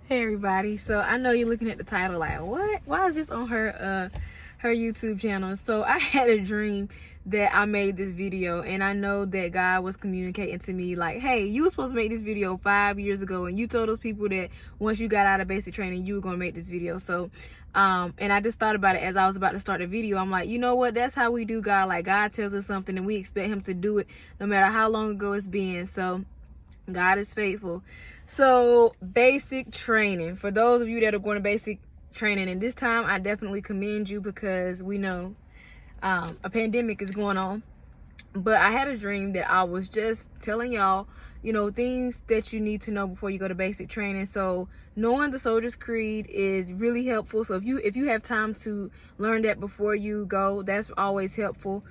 Hey everybody. So I know you're looking at the title like, what? Why is this on her YouTube channel? So I had a dream that I made this video, and I know that God was communicating to me like, hey, you were supposed to make this video 5 years ago, and you told those people that once you got out of basic training you were going to make this video. So and I just thought about it as I was about to start the video. I'm like, you know what, that's how we do God. Like, God tells us something and we expect him to do it no matter how long ago it's been. So God is faithful. So basic training, for those of you that are going to basic training, and this time I definitely commend you because we know a pandemic is going on. But I had a dream that I was just telling y'all, you know, things that you need to know before you go to basic training. So knowing the Soldier's Creed is really helpful. So if you have time to learn that before you go, that's always helpful.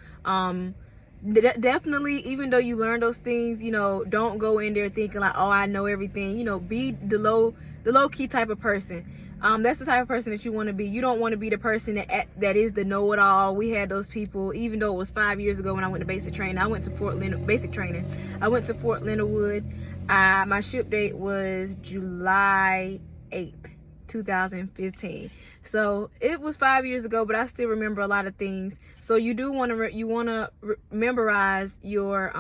Definitely, even though you learn those things, you know, don't go in there thinking like, oh, I know everything. You know, be the low key type of person. That's the type of person that you want to be. You don't want to be the person that is the know-it-all. We had those people, even though it was 5 years ago when I went to basic training. I went to basic training. I went to Fort Leonard Wood. My ship date was July 8th. 2015. So it was 5 years ago, but I still remember a lot of things. So you do want to memorize your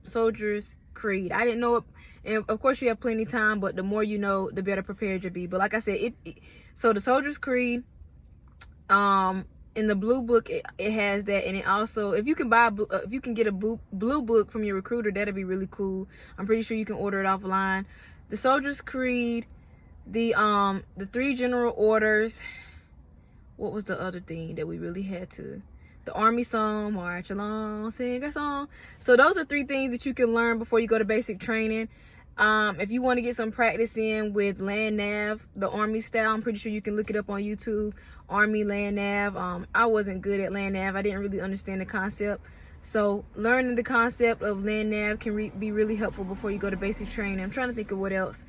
Soldier's Creed. I didn't know it, and of course you have plenty of time, but the more you know, the better prepared you'll be. But like I said, so the Soldier's Creed, in the blue book, it has that, and it also, if you can get a blue book from your recruiter, that'd be really cool. I'm pretty sure you can order it offline. The Soldier's Creed, the 3 general orders. What was the other thing that we really had to? The Army song, march along, sing our song. So those are 3 things that you can learn before you go to basic training. If you want to get some practice in with land nav, the Army style, I'm pretty sure you can look it up on YouTube. Army land nav. I wasn't good at land nav. I didn't really understand the concept. So learning the concept of land nav can be really helpful before you go to basic training. I'm trying to think of what else.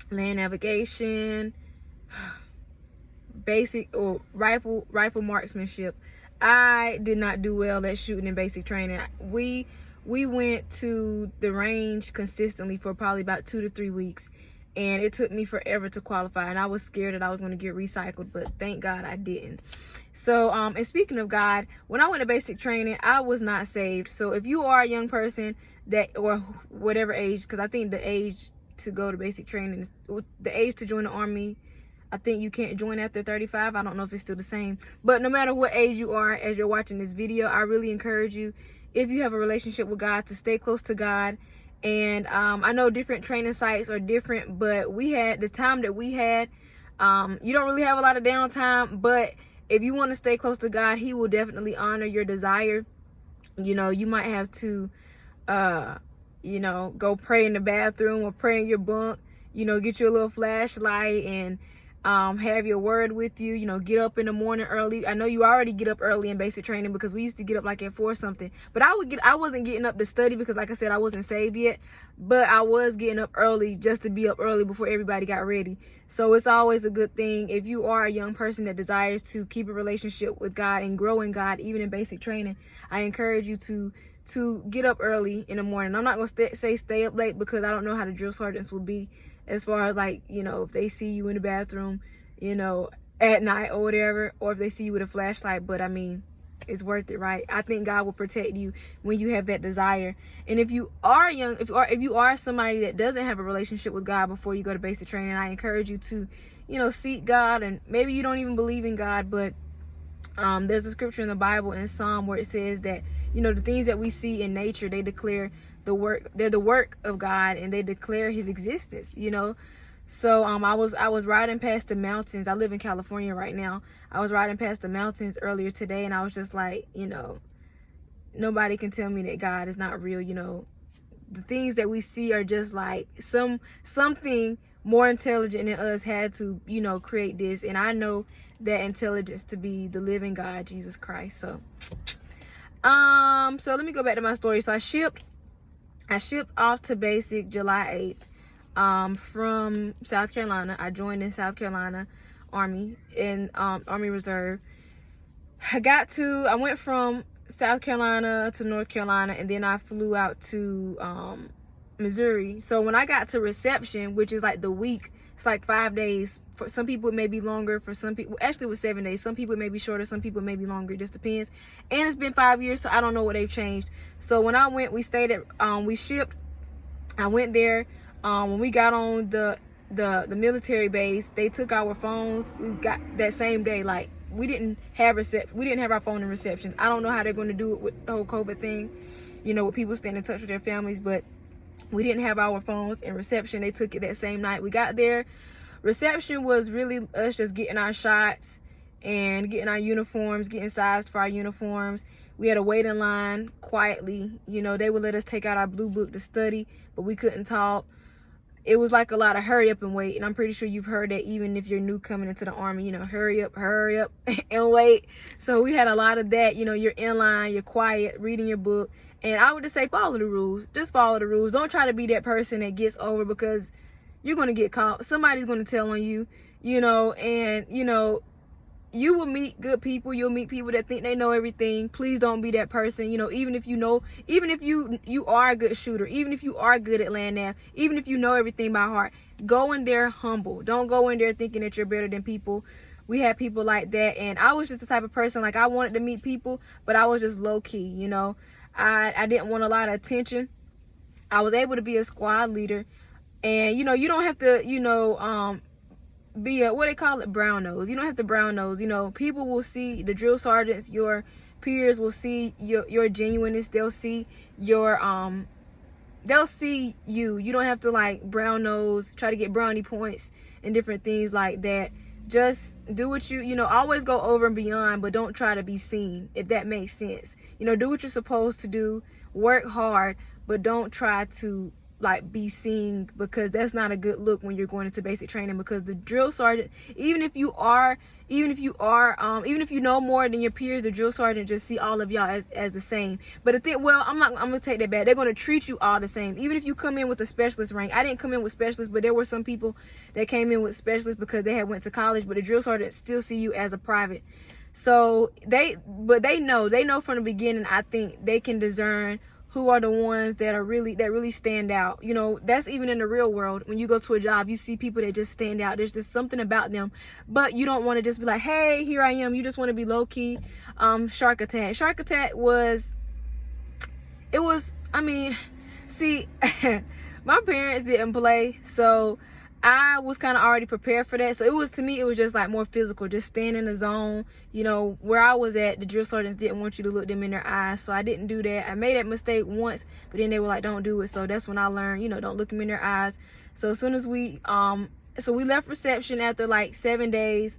Land navigation, basic or rifle marksmanship. I did not do well at shooting in basic training. We went to the range consistently for probably about 2 to 3 weeks, and it took me forever to qualify, and I was scared that I was going to get recycled, but thank God I didn't. So and speaking of God, when I went to basic training, I was not saved. So if you are a young person that, or whatever age, because I think the age to go to basic training is the age to join the Army. I think you can't join after 35. I don't know if it's still the same, but no matter what age you are as you're watching this video, I really encourage you, if you have a relationship with God, to stay close to God. And I know different training sites are different, but we had the time that we had. You don't really have a lot of downtime, but if you want to stay close to God, he will definitely honor your desire. You know, you might have to you know, go pray in the bathroom or pray in your bunk, you know, get you a little flashlight and have your word with you, you know, get up in the morning early. I know you already get up early in basic training because we used to get up like at 4 something, but I wasn't getting up to study because, like I said, I wasn't saved yet, but I was getting up early just to be up early before everybody got ready. So it's always a good thing if you are a young person that desires to keep a relationship with God and grow in God, even in basic training. I encourage you to get up early in the morning. I'm not going to say stay up late because I don't know how the drill sergeants will be as far as, like, you know, if they see you in the bathroom, you know, at night or whatever, or if they see you with a flashlight. But I mean, it's worth it, right? I think God will protect you when you have that desire. And if you are young, if you are somebody that doesn't have a relationship with God before you go to basic training, I encourage you to, you know, seek God. And maybe you don't even believe in God, but there's a scripture in the Bible in Psalm where it says that, you know, the things that we see in nature, they declare they're the work of God, and they declare his existence, you know. So I was riding past the mountains. I live in California right now. I was riding past the mountains earlier today, and I was just like, you know, nobody can tell me that God is not real. You know, the things that we see are just like something more intelligent than us had to, you know, create this. And I know that intelligence to be the living God, Jesus Christ. So so let me go back to my story. So I shipped off to basic July 8th from South Carolina. I joined in South Carolina Army in Army Reserve. I went from South Carolina to North Carolina, and then I flew out to Missouri. So when I got to reception, which is like the week, it's like 5 days. For some people, it may be longer. For some people, actually, it was 7 days. Some people, it may be shorter. Some people, it may be longer. It just depends. And it's been 5 years, so I don't know what they've changed. So when I went, we stayed at, we shipped. I went there. When we got on the military base, they took our phones. We got that same day. Like, we didn't have our phone in reception. I don't know how they're going to do it with the whole COVID thing, with people staying in touch with their families, but we didn't have our phones in reception. They took it that same night. We got there. Reception was really us just getting our shots and getting our uniforms, getting sized for our uniforms. We had to wait in line quietly. They would let us take out our blue book to study, but we couldn't talk. It was like a lot of hurry up and wait. And I'm pretty sure you've heard that even if you're new coming into the Army, hurry up and wait. So we had a lot of that. You're in line, you're quiet, reading your book. And I would just say follow the rules. Just follow the rules. Don't try to be that person that gets over because you're going to get caught. Somebody's going to tell on you, you will meet good people. You'll meet people that think they know everything. Please don't be that person. Even if you are a good shooter, even if you are good at land nav, even if you know everything by heart, go in there humble. Don't go in there thinking that you're better than people. We had people like that, and I was just the type of person, like, I wanted to meet people, but I was just low key. I didn't want a lot of attention. I was able to be a squad leader, and you don't have to be a, what they call it, brown nose. You don't have to brown nose. People will see, the drill sergeants, your peers will see your genuineness. They'll see your they'll see you. You don't have to like brown nose, try to get brownie points and different things like that. Just do what always go over and beyond, but don't try to be seen, if that makes sense. Do what you're supposed to do, work hard, but don't try to like be seen, because that's not a good look when you're going into basic training. Because the drill sergeant, even if you know more than your peers, the drill sergeant just see all of y'all as the same. But I'm gonna take that back. They're gonna treat you all the same. Even if you come in with a specialist rank. I didn't come in with specialist, but there were some people that came in with specialists because they had went to college, but the drill sergeant still see you as a private. So they know from the beginning. I think they can discern who are the ones that really stand out. That's even in the real world. When you go to a job, you see people that just stand out. There's just something about them, but you don't want to just be like, hey, here I am. You just want to be low key. Shark attack was, see, my parents didn't play, so I was kind of already prepared for that. So it was just like more physical, just staying in the zone. Where I was at, the drill sergeants didn't want you to look them in their eyes, so I didn't do that. I made that mistake once, but then they were like, don't do it. So that's when I learned, don't look them in their eyes. So as soon as we left reception after like 7 days,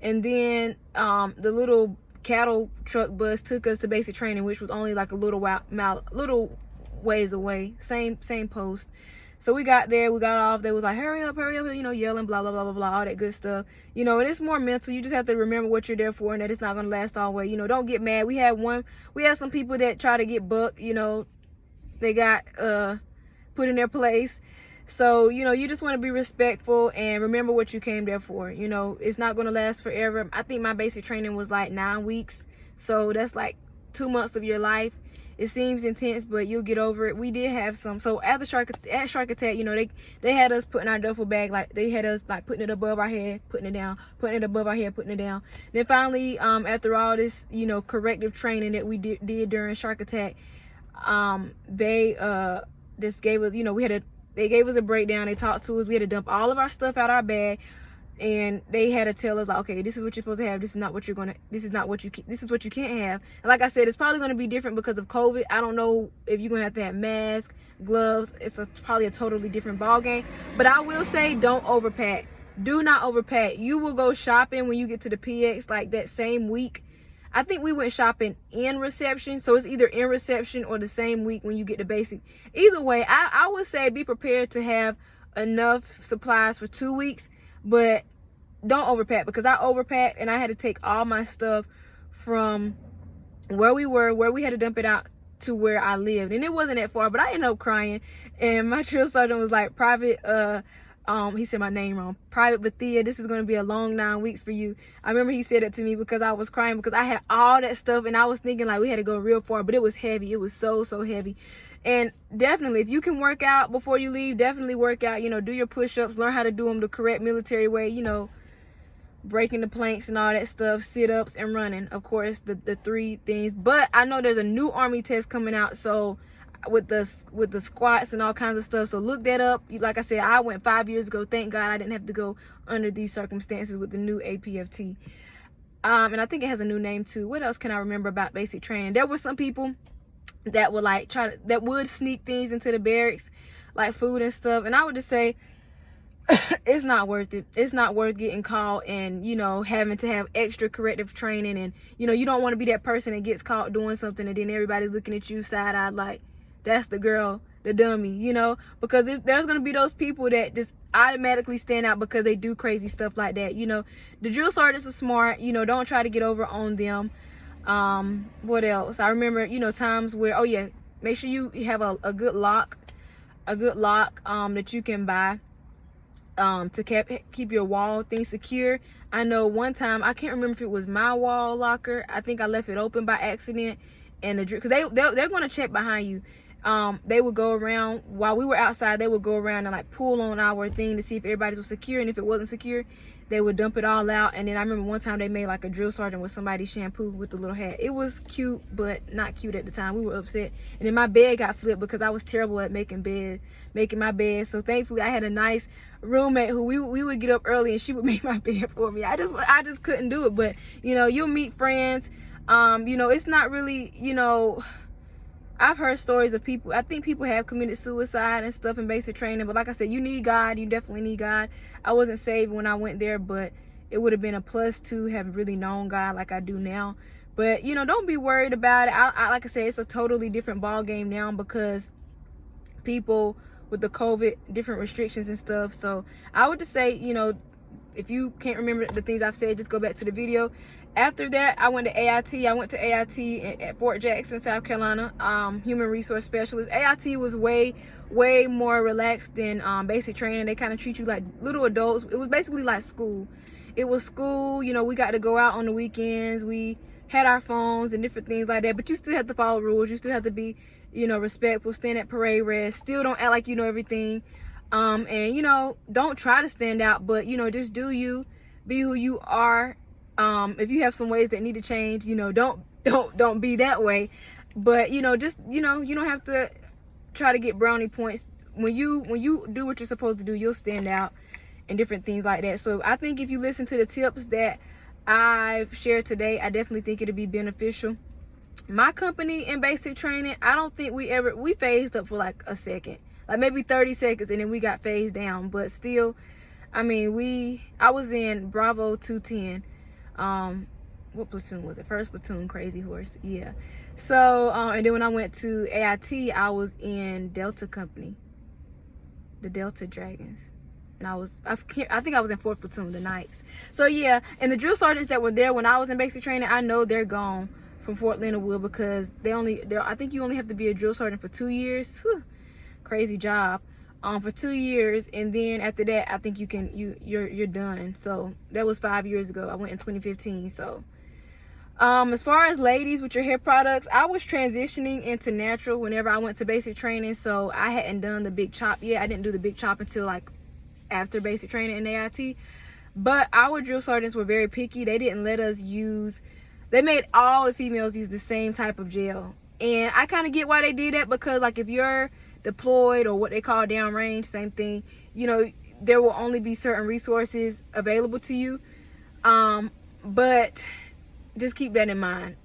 and then the little cattle truck bus took us to basic training, which was only like a little ways away, same post. So we got there, we got off. They was like, hurry up, yelling, blah, blah, blah, blah, blah, all that good stuff. And it's more mental. You just have to remember what you're there for, and that it's not going to last all the way. Don't get mad. We had some people that try to get bucked, they got put in their place. So, you just want to be respectful and remember what you came there for. It's not going to last forever. I think my basic training was like 9 weeks. So that's like 2 months of your life. It seems intense, but you'll get over it. We did have some. So at Shark Attack, they had us putting our duffel bag, like they had us like putting it above our head, putting it down, putting it above our head, putting it down. Then finally, after all this, corrective training that we did during Shark Attack, they just gave us, they gave us a breakdown. They talked to us. We had to dump all of our stuff out our bag. And they had to tell us, like, okay, this is what you're supposed to have. This is what you can't have. And like I said, it's probably going to be different because of COVID. I don't know if you're going to have masks, gloves. It's probably a totally different ball game. But I will say, don't overpack. Do not overpack. You will go shopping when you get to the PX like that same week. I think we went shopping in reception. So it's either in reception or the same week when you get to basic. Either way, I would say be prepared to have enough supplies for 2 weeks. But don't overpack, because I overpacked and I had to take all my stuff from where we had to dump it out to where I lived. And it wasn't that far, but I ended up crying. And my drill sergeant was like, Private, he said my name wrong. Private Bethia, this is going to be a long 9 weeks for you. I remember he said it to me because I was crying because I had all that stuff and I was thinking like we had to go real far, but it was heavy. It was so heavy. And definitely, if you can work out before you leave, definitely work out. Do your push-ups, learn how to do them the correct military way, breaking the planks and all that stuff, sit-ups and running, of course, the three things. But I know there's a new Army test coming out, so with the squats and all kinds of stuff, so look that up. Like I said, I went 5 years ago. Thank God I didn't have to go under these circumstances with the new APFT. And I think it has a new name too. What else can I remember about basic training? There were some people that would that would sneak things into the barracks, like food and stuff, and I would just say it's not worth it. It's not worth getting caught and having to have extra corrective training. And you don't want to be that person that gets caught doing something and then everybody's looking at you side-eyed like that's the girl, the dummy, because there's going to be those people that just automatically stand out because they do crazy stuff like that. The drill sergeants are smart. Don't try to get over on them. What else? I remember times where, oh yeah, make sure you have a good lock that you can buy to keep your wall thing secure. I know one time, I can't remember if it was my wall locker, I think I left it open by accident, and because they're going to check behind you. They would go around while we were outside. They would go around and like pull on our thing to see if everybody was secure, and if it wasn't secure, they would dump it all out. And then I remember one time they made like a drill sergeant with somebody's shampoo with the little hat. It was cute, but not cute at the time. We were upset. And then my bed got flipped because I was terrible at making my bed. So thankfully I had a nice roommate who we would get up early and she would make my bed for me. I just couldn't do it. But you'll meet friends. It's not really, I've heard stories of people, I think people have committed suicide and stuff in basic training, but like I said, you need God. You definitely need God. I wasn't saved when I went there, but it would have been a plus to have really known God like I do now. But don't be worried about it. I like I said, it's a totally different ball game now because people with the COVID, different restrictions and stuff. So I would just say, if you can't remember the things I've said, just go back to the video. After that, I went to AIT. I went to AIT at Fort Jackson, South Carolina, human resource specialist. AIT was way more relaxed than basic training. They kind of treat you like little adults. It was basically like school. It was school. We got to go out on the weekends. We had our phones and different things like that. But you still have to follow rules. You still have to be, respectful. Stand at parade rest. Still don't act like you know everything. And don't try to stand out, but just do you, be who you are. If you have some ways that need to change, don't be that way. But just you don't have to try to get brownie points. When you do what you're supposed to do, you'll stand out and different things like that. So I think if you listen to the tips that I've shared today, I definitely think it'll be beneficial. My company in basic training, I don't think we phased up for like a second, like maybe 30 seconds, and then we got phased down. But still, I mean, I was in Bravo 210. What platoon was it? First platoon, Crazy Horse. Yeah. So and then when I went to AIT, I was in Delta Company, the Delta Dragons, and I think I was in 4th platoon, the Knights. So yeah, and the drill sergeants that were there when I was in basic training, I know they're gone from Fort Leonard Wood because I think you only have to be a drill sergeant for 2 years. Whew, crazy job. For 2 years, and then after that, I think you're done. So that was 5 years ago. I went in 2015. So as far as ladies with your hair products, I was transitioning into natural whenever I went to basic training. So I hadn't done the big chop yet. I didn't do the big chop until like after basic training in AIT. But our drill sergeants were very picky. They didn't let us they made all the females use the same type of gel. And I kind of get why they did that, because like if you're deployed or what they call downrange, same thing, there will only be certain resources available to you. But just keep that in mind.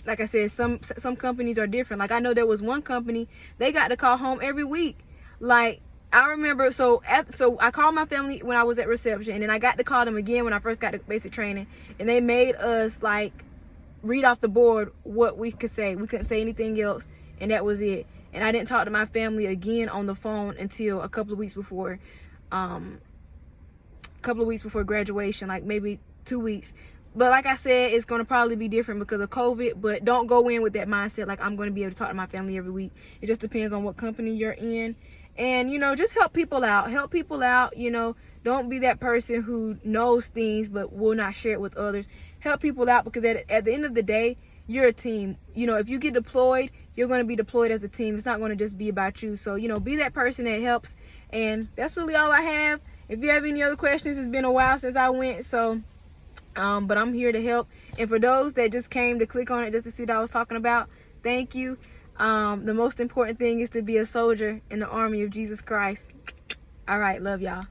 Like I said, some companies are different. Like I know there was one company, they got to call home every week. Like I remember, so I called my family when I was at reception, and then I got to call them again when I first got to basic training, and they made us like read off the board what we could say. We couldn't say anything else, and that was it. And I didn't talk to my family again on the phone until a couple of weeks before graduation, like maybe 2 weeks. But like I said, it's going to probably be different because of COVID. But don't go in with that mindset like I'm going to be able to talk to my family every week. It just depends on what company you're in. And, just help people out. Don't be that person who knows things but will not share it with others. Help people out, because at the end of the day, you're a team. If you get deployed, you're going to be deployed as a team. It's not going to just be about you. So, you know, be that person that helps. And that's really all I have. If you have any other questions, it's been a while since I went. So, but I'm here to help. And for those that just came to click on it just to see what I was talking about, thank you. The most important thing is to be a soldier in the army of Jesus Christ. All right. Love y'all.